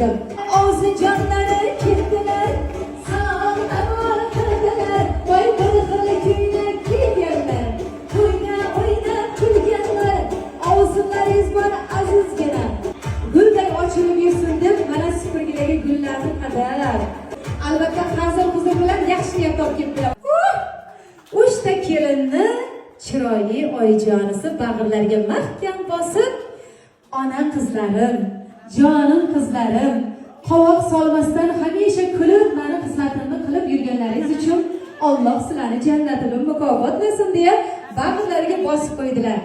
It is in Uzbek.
topdim. Og'zi jonlari ketdilar, salom qildilar. Voy bir xil kuylar kuyganlar, o'yna kulganlar. Og'zlaringiz bor azizgina, gulday ochilib yursin deb mana supurgidagi gullarni qadar. Albatta hazil huzur bilan yaxshi niyat topib keldilar. Uchta kelinni chiroyli oyijonisi bag'irlariga mahkam bosib, ona qizlarim, jonim qizlarim, qovoq solmasdan hamisha kulib meni xizmatimni qilib yurganlaringiz uchun Alloh sizlarni jannatida mukofotlasin deya bag'irlariga bosib qo'ydilar.